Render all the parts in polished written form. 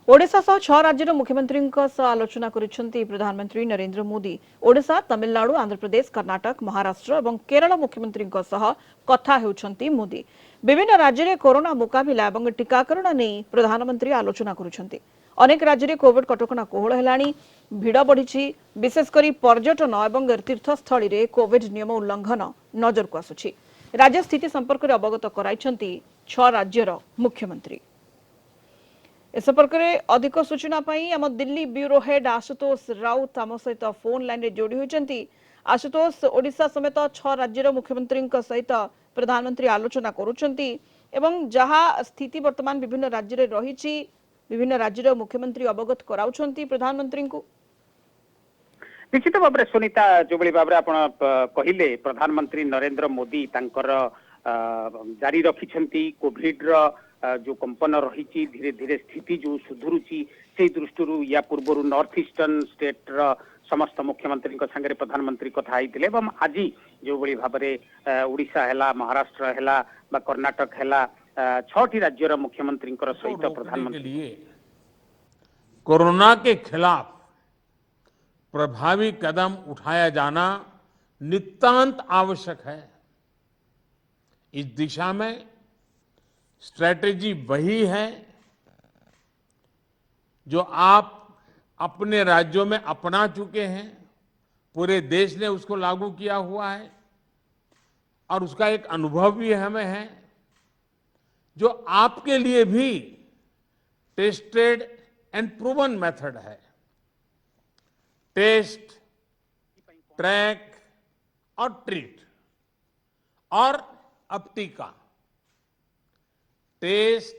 ओडिशा सह 6 राज्यर मुख्यमंत्री आलोचना करिसेंती प्रधानमंत्री नरेंद्र मोदी। ओडिशा, तमिलनाडु, आंध्र प्रदेश, कर्नाटक, महाराष्ट्र और केरल मुख्यमंत्री कथा हेउछंती मोदी। विभिन्न राज्य में कोरोना मुकाबिला और टीकाकरण नहीं प्रधानमंत्री आलोचना करुछंती। अनेक राज्य में कोविड कटकणा कोहल हेलाणी, भिड़ बढ़ी, विशेषकर पर्यटन और तीर्थस्थली रे कोविड नियम उल्लंघन नजर को आसुछि। राज्य स्थिति संपर्क में अवगत कराइछंती 6 राज्यर मुख्यमंत्री। इस संपर्क में अधिक सूचना आम दिल्ली ब्यूरो हेड आशुतोष राउत आम सहित फोन लाइन में जोड़ी होती। आशुतोष, ओडिशा समेत 6 राज्यर मुख्यमंत्री सहित प्रधानमंत्री आलोचना करुछंती एवं जहाँ स्थिति वर्तमान विभिन्न राज्य में रही विभिन्न राज्यर मुख्यमंत्री अवगत कराउछंती प्रधानमंत्री को। निश्चित भाव में सुनीता जो भाव में आप कहले प्रधानमंत्री नरेंद्र मोदी तांकर जारी रखिछंती कोविड जो कंपन रही धीरे धीरे स्थिति जो सुधुरुची से दृष्टि या पूर्व नॉर्थ ईस्टर्न स्टेट समस्त मुख्यमंत्री संगे प्रधानमंत्री कथा होते आज जो भाव में ओडिशा है, महाराष्ट्र है, कर्नाटक है, 6टी राज्यर मुख्यमंत्री सहित प्रधानमंत्री कोरोना के खिलाफ प्रभावी कदम उठाया जाना नितांत आवश्यक है। इस दिशा में स्ट्रैटेजी वही है जो आप अपने राज्यों में अपना चुके हैं, पूरे देश ने उसको लागू किया हुआ है और उसका एक अनुभव भी हमें है जो आपके लिए भी टेस्टेड एंड प्रूवन मेथड है। टेस्ट, ट्रैक और ट्रीट और अब टीका। टेस्ट,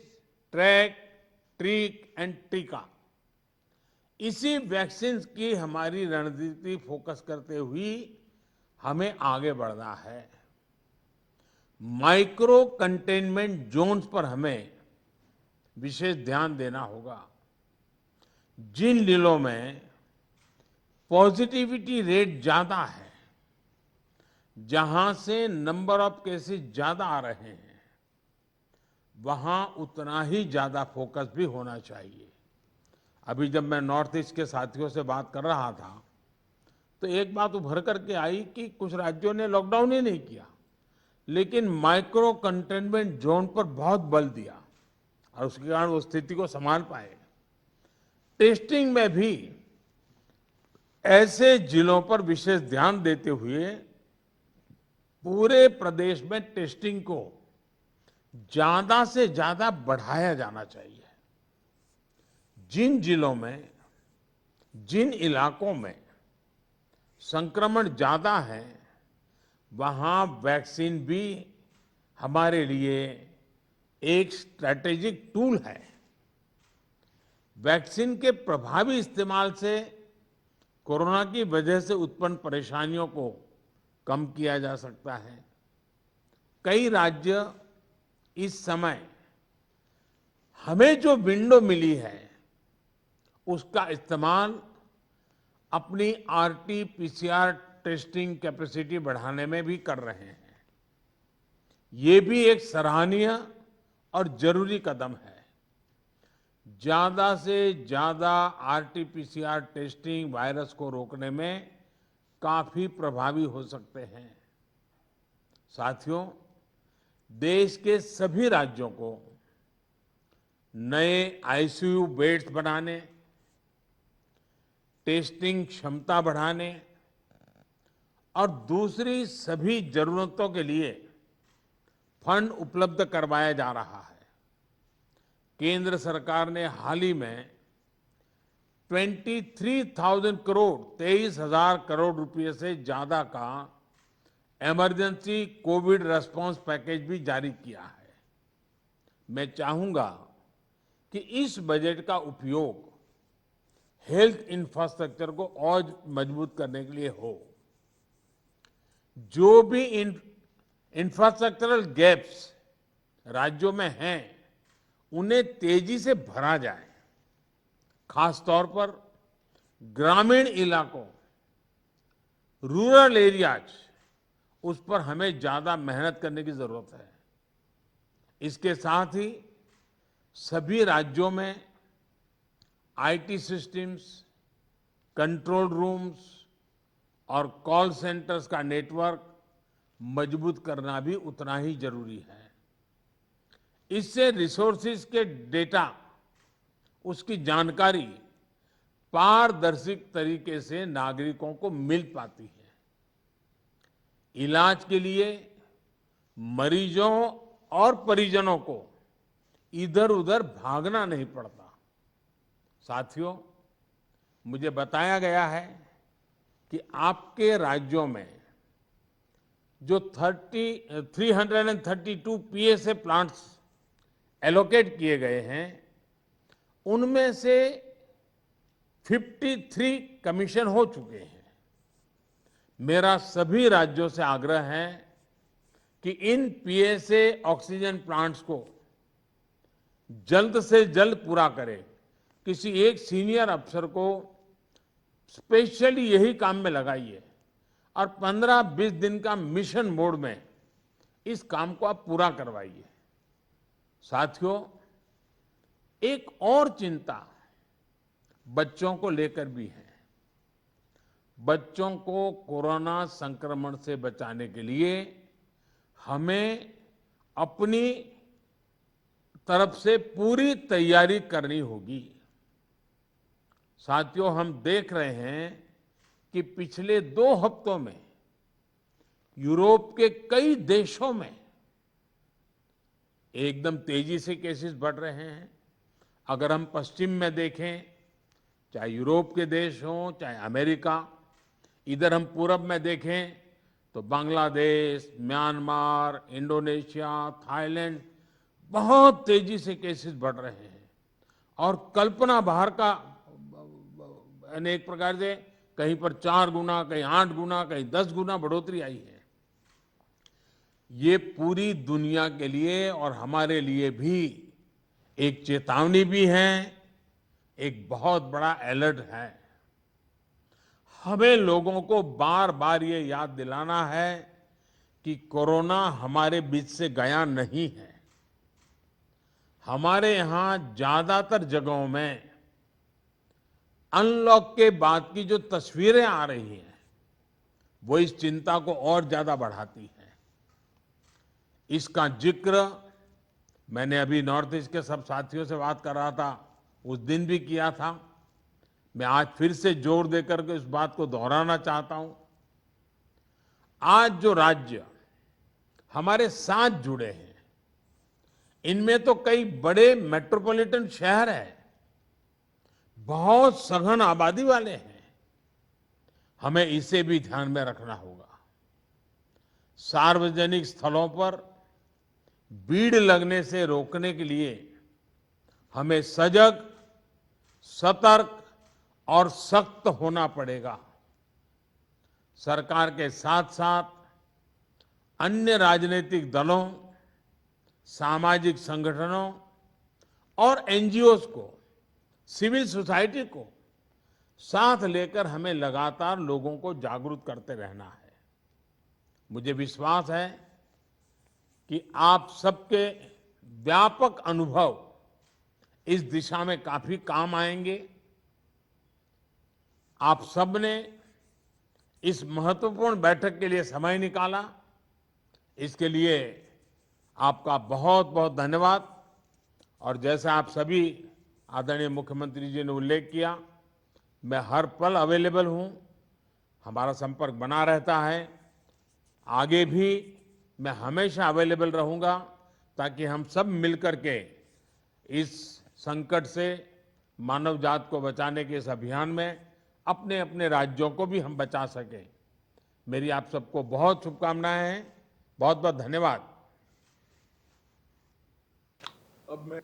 ट्रैक, ट्रीट एंड टीका, इसी वैक्सीन की हमारी रणनीति फोकस करते हुए हमें आगे बढ़ना है। माइक्रो कंटेनमेंट जोन्स पर हमें विशेष ध्यान देना होगा। जिन जिलों में पॉजिटिविटी रेट ज्यादा है, जहां से नंबर ऑफ केसेस ज्यादा आ रहे हैं, वहां उतना ही ज्यादा फोकस भी होना चाहिए। अभी जब मैं नॉर्थ ईस्ट के साथियों से बात कर रहा था तो एक बात उभर करके आई कि कुछ राज्यों ने लॉकडाउन ही नहीं किया, लेकिन माइक्रो कंटेनमेंट जोन पर बहुत बल दिया और उसके कारण वो स्थिति को संभाल पाए। टेस्टिंग में भी ऐसे जिलों पर विशेष ध्यान देते हुए पूरे प्रदेश में टेस्टिंग को ज्यादा से ज्यादा बढ़ाया जाना चाहिए। जिन जिलों में, जिन इलाकों में संक्रमण ज्यादा है, वहां वैक्सीन भी हमारे लिए एक स्ट्रैटेजिक टूल है। वैक्सीन के प्रभावी इस्तेमाल से कोरोना की वजह से उत्पन्न परेशानियों को कम किया जा सकता है। कई राज्य इस समय हमें जो विंडो मिली है उसका इस्तेमाल अपनी आरटी-पीसीआर टेस्टिंग कैपेसिटी बढ़ाने में भी कर रहे हैं। ये भी एक सराहनीय और जरूरी कदम है। ज्यादा से ज्यादा आरटी-पीसीआर टेस्टिंग वायरस को रोकने में काफी प्रभावी हो सकते हैं। साथियों, देश के सभी राज्यों को नए आईसीयू बेड्स बनाने, टेस्टिंग क्षमता बढ़ाने और दूसरी सभी जरूरतों के लिए फंड उपलब्ध करवाया जा रहा है। केंद्र सरकार ने हाल ही में 23,000 करोड़ 23,000 करोड़ रुपए से ज्यादा का इमरजेंसी कोविड रेस्पॉन्स पैकेज भी जारी किया है। मैं चाहूंगा कि इस बजट का उपयोग हेल्थ इंफ्रास्ट्रक्चर को और मजबूत करने के लिए हो। जो भी इंफ्रास्ट्रक्चरल गैप्स राज्यों में हैं, उन्हें तेजी से भरा जाए। खास तौर पर ग्रामीण इलाकों, रूरल एरियाज, उस पर हमें ज्यादा मेहनत करने की जरूरत है। इसके साथ ही सभी राज्यों में आईटी सिस्टम्स, कंट्रोल रूम्स और कॉल सेंटर्स का नेटवर्क मजबूत करना भी उतना ही जरूरी है। इससे रिसोर्सेज के डेटा, उसकी जानकारी पारदर्शी तरीके से नागरिकों को मिल पाती है। इलाज के लिए मरीजों और परिजनों को इधर उधर भागना नहीं पड़ता। साथियों, मुझे बताया गया है कि आपके राज्यों में जो 332 पीएसए प्लांट्स एलोकेट किए गए हैं, उनमें से 53 कमीशन हो चुके हैं। मेरा सभी राज्यों से आग्रह है कि इन पीएसए ऑक्सीजन प्लांट्स को जल्द से जल्द पूरा करें। किसी एक सीनियर अफसर को स्पेशली यही काम में लगाइए और 15-20 दिन का मिशन मोड में इस काम को आप पूरा करवाइए। साथियों, एक और चिंता बच्चों को लेकर भी है। बच्चों को कोरोना संक्रमण से बचाने के लिए हमें अपनी तरफ से पूरी तैयारी करनी होगी। साथियों, हम देख रहे हैं कि पिछले 2 हफ्तों में यूरोप के कई देशों में एकदम तेजी से केसेस बढ़ रहे हैं। अगर हम पश्चिम में देखें, चाहे यूरोप के देश हों, चाहे अमेरिका, इधर हम पूरब में देखें तो बांग्लादेश, म्यांमार, इंडोनेशिया, थाईलैंड, बहुत तेजी से केसेस बढ़ रहे हैं और कल्पना बाहर का, यानी एक प्रकार से कहीं पर 4 गुना, कहीं 8 गुना, कहीं 10 गुना बढ़ोतरी आई है। ये पूरी दुनिया के लिए और हमारे लिए भी एक चेतावनी भी है, एक बहुत बड़ा अलर्ट है। हमें लोगों को बार बार ये याद दिलाना है कि कोरोना हमारे बीच से गया नहीं है। हमारे यहां ज्यादातर जगहों में अनलॉक के बाद की जो तस्वीरें आ रही हैं, वो इस चिंता को और ज्यादा बढ़ाती है। इसका जिक्र मैंने अभी नॉर्थ ईस्ट के सब साथियों से बात कर रहा था, उस दिन भी किया था। मैं आज फिर से जोर देकर के इस बात को दोहराना चाहता हूं। आज जो राज्य हमारे साथ जुड़े हैं, इनमें तो कई बड़े मेट्रोपॉलिटन शहर हैं, बहुत सघन आबादी वाले हैं। हमें इसे भी ध्यान में रखना होगा। सार्वजनिक स्थलों पर भीड़ लगने से रोकने के लिए हमें सजग, सतर्क और सख्त होना पड़ेगा। सरकार के साथ साथ अन्य राजनीतिक दलों, सामाजिक संगठनों और एनजीओज को, सिविल सोसाइटी को साथ लेकर हमें लगातार लोगों को जागरूक करते रहना है। मुझे विश्वास है कि आप सबके व्यापक अनुभव इस दिशा में काफी काम आएंगे। आप सबने इस महत्वपूर्ण बैठक के लिए समय निकाला, इसके लिए आपका बहुत बहुत धन्यवाद। और जैसे आप सभी आदरणीय मुख्यमंत्री जी ने उल्लेख किया, मैं हर पल अवेलेबल हूं। हमारा संपर्क बना रहता है। आगे भी मैं हमेशा अवेलेबल रहूंगा, ताकि हम सब मिलकर के इस संकट से मानव जात को बचाने के इस अभियान में अपने अपने राज्यों को भी हम बचा सकें। मेरी आप सबको बहुत शुभकामनाएं हैं। बहुत बहुत धन्यवाद। अब मैं